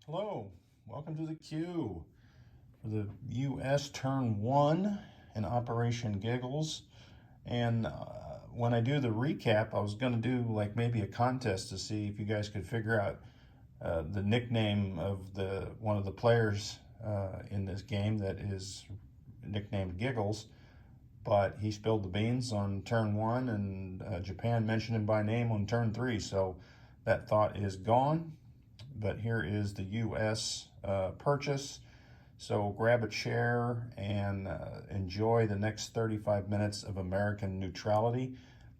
Hello, welcome to the queue for the U.S. Turn 1 in Operation Giggles. And when I do the recap, I was going to do like maybe a contest to see if you guys could figure out the nickname of one of the players in this game that is nicknamed Giggles. But he spilled the beans on Turn 1, and Japan mentioned him by name on Turn 3. So that thought is gone. But here is the U.S. purchase. So grab a chair and enjoy the next 35 minutes of American neutrality.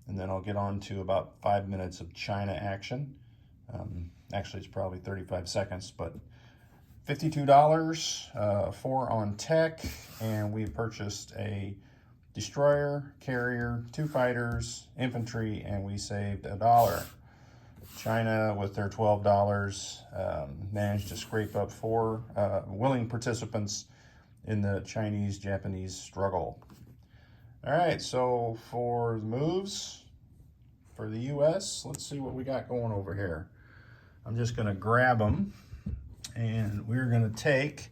And then I'll get on to about 5 minutes of China action. Actually, it's probably 35 seconds, but $52, 4 on tech. And we purchased a destroyer, carrier, 2 fighters, infantry, and we saved $1. China, with their $12, managed to scrape up 4 willing participants in the Chinese-Japanese struggle. All right, so for the moves for the U.S., let's see what we got going over here. I'm just going to grab them, and we're going to take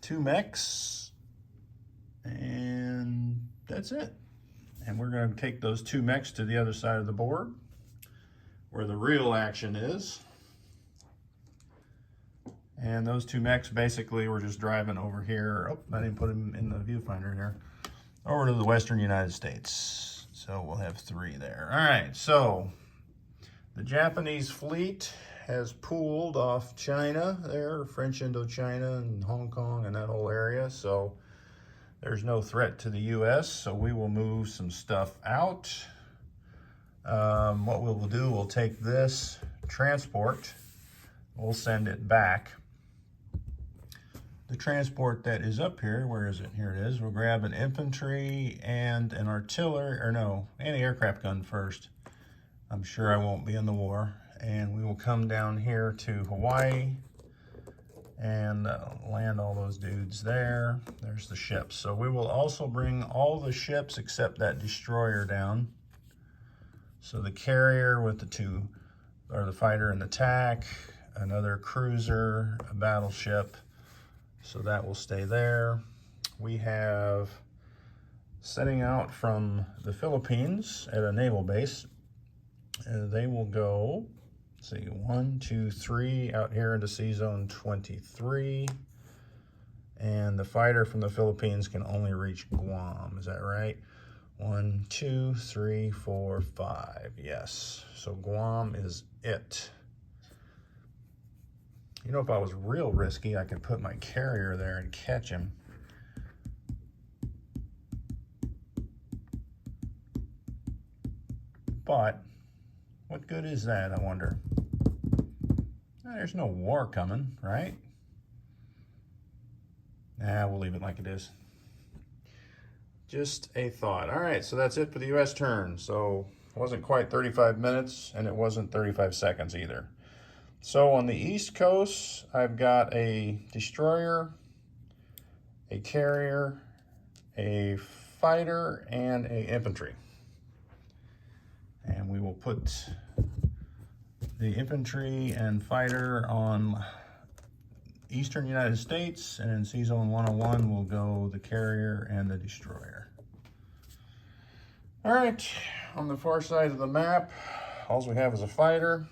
2 mechs, and that's it. And we're going to take those 2 mechs to the other side of the board, where the real action is. And those 2 mechs basically were just driving over here. Oh, I didn't put them in the viewfinder here. Over to the western United States. So we'll have 3 there. All right, so the Japanese fleet has pooled off China there, French Indochina and Hong Kong and that whole area. So there's no threat to the U.S., so we will move some stuff out. What we'll do, we'll take this transport, we'll send it back. The transport that is up here, where is it? Here it is. We'll grab an infantry and an artillery, or no, anti-aircraft gun first. I'm sure I won't be in the war. And we will come down here to Hawaii and land all those dudes there. There's the ships. So we will also bring all the ships except that destroyer down. So the carrier with the 2, or the fighter and the TAC, another cruiser, a battleship. So that will stay there. We have setting out from the Philippines at a naval base. They will go, let's see, 1, 2, 3 out here into Sea Zone 23. And the fighter from the Philippines can only reach Guam, is that right? 1, 2, 3, 4, 5. Yes. So Guam is it. You know, if I was real risky, I could put my carrier there and catch him. But what good is that, I wonder? There's no war coming, right? Nah, we'll leave it like it is. Just a thought. All right, so that's it for the U.S. turn. So it wasn't quite 35 minutes, and it wasn't 35 seconds either. So on the East Coast, I've got a destroyer, a carrier, a fighter, and a infantry. And we will put the infantry and fighter on Eastern United States, and in Sea Zone 101 will go the carrier and the destroyer. All right, on the far side of the map, all we have is a fighter,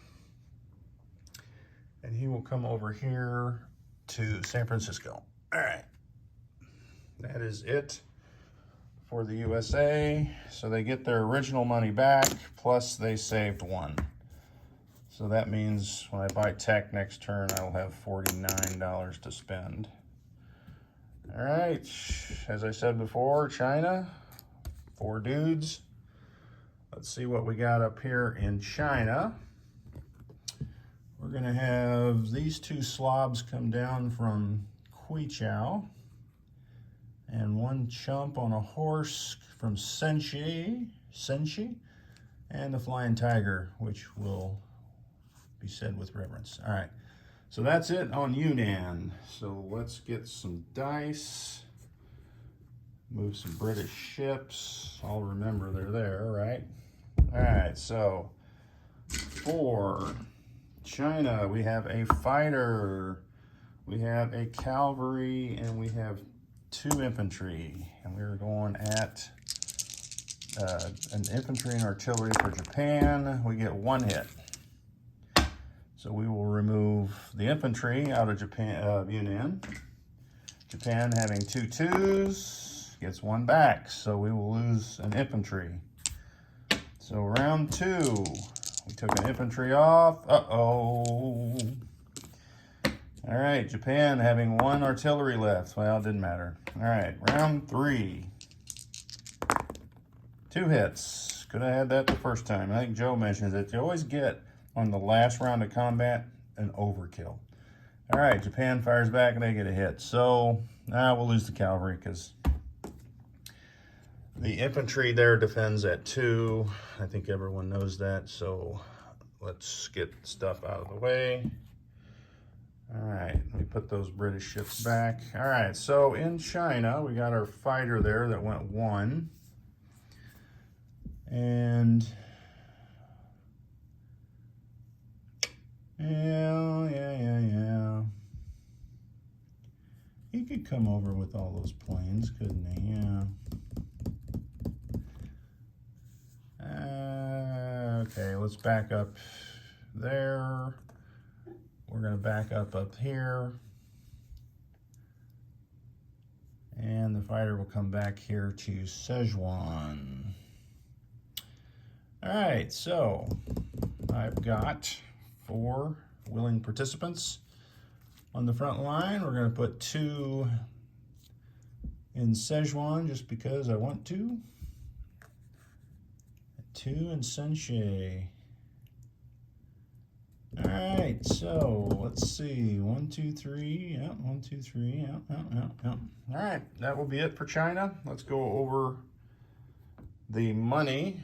and he will come over here to San Francisco. All right, that is it for the USA. So they get their original money back, plus they saved 1. So that means when I buy tech next turn, I will have $49 to spend. All right, as I said before, China, 4 dudes. Let's see what we got up here in China. We're gonna have these 2 slobs come down from Quichao, and 1 chump on a horse from Senshi, and the Flying Tiger, which will be said with reverence. All right, so that's it on Yunnan. So let's get some dice, move some British ships. I'll remember they're there, right? All right, so for China, we have a fighter, we have a cavalry, and we have 2 infantry. And we're going at an infantry and artillery for Japan. We get 1 hit. So we will remove the infantry out of Japan, Yunnan. Japan having 2 2s gets 1 back. So we will lose an infantry. So round 2, we took an infantry off. Uh-oh. All right, Japan having 1 artillery left. Well, it didn't matter. All right, round 3. 2 hits. Could have had that the first time. I think Joe mentioned that you always get, on the last round of combat, an overkill. All right, Japan fires back and they get a hit. So we'll lose the cavalry because the infantry there defends at 2. I think everyone knows that. So let's get stuff out of the way. All right, let me put those British ships back. All right, so in China, we got our fighter there that went 1. And yeah. He could come over with all those planes, couldn't he? Yeah. Okay, let's back up there. We're going to back up here. And the fighter will come back here to Szechuan. All right, so I've got 4 willing participants on the front line. We're going to put 2 in Szechuan just because I want to. 2 in Sensei. All right, so let's see. 1, 2, 3. Yep, 1, 2, 3. Yep. All right, that will be it for China. Let's go over the money.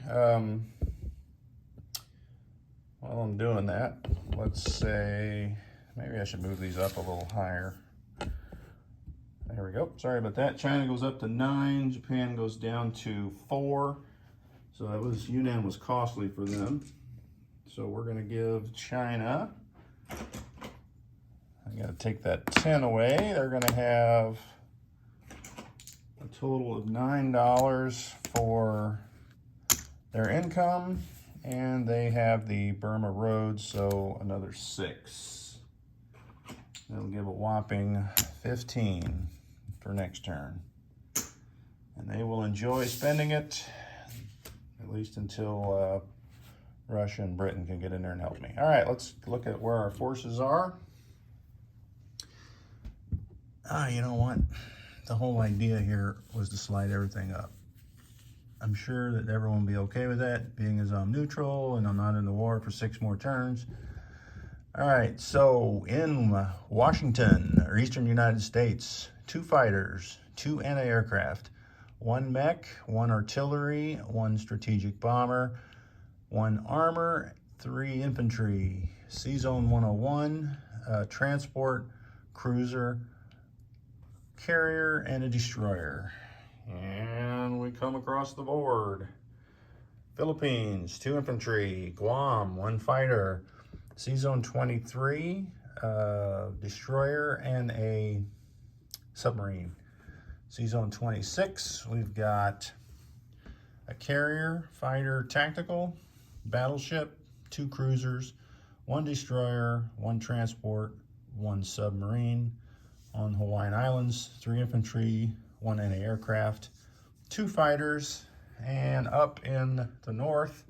While I'm doing that, let's say, maybe I should move these up a little higher. There we go. Sorry about that. China goes up to 9. Japan goes down to 4. So that was, Yunnan was costly for them. So we're going to give China, I got to take that 10 away. They're going to have a total of $9 for their income. And they have the Burma Road, so another 6. That'll give a whopping 15 for next turn. And they will enjoy spending it, at least until Russia and Britain can get in there and help me. All right, let's look at where our forces are. You know what? The whole idea here was to slide everything up. I'm sure that everyone will be okay with that, being as I'm neutral and I'm not in the war for 6 more turns. All right, so in Washington, or Eastern United States, 2 fighters, 2 anti-aircraft, 1 mech, 1 artillery, 1 strategic bomber, 1 armor, 3 infantry, C-Zone 101, transport, cruiser, carrier, and a destroyer. And we come across the board. Philippines, 2 infantry, Guam, 1 fighter, C-Zone 23, destroyer, and a submarine. C-Zone 26, we've got a carrier, fighter, tactical, battleship, 2 cruisers, 1 destroyer, 1 transport, 1 submarine. On Hawaiian Islands, 3 infantry, 1 anti-aircraft, 2 fighters, and up in the north,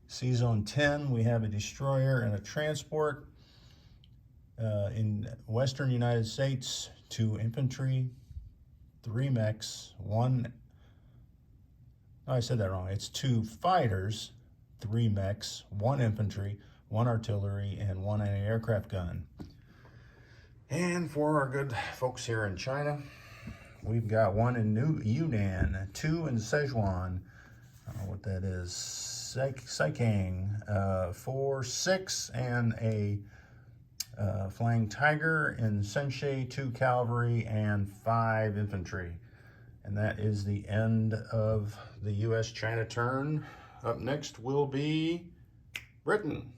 C-Zone 10, we have a destroyer and a transport. In western United States, 2 infantry, 3 mechs, 1, oh, I said that wrong. It's 2 fighters, 3 mechs, 1 infantry, 1 artillery, and 1 anti-aircraft gun. And for our good folks here in China, we've got 1 in Yunnan, 2 in Szechuan. I don't know what that is. Saikang, 4, 6, and a Flying Tiger in Sensei, 2 cavalry, and 5 infantry. And that is the end of the U.S.-China turn. Up next will be Britain.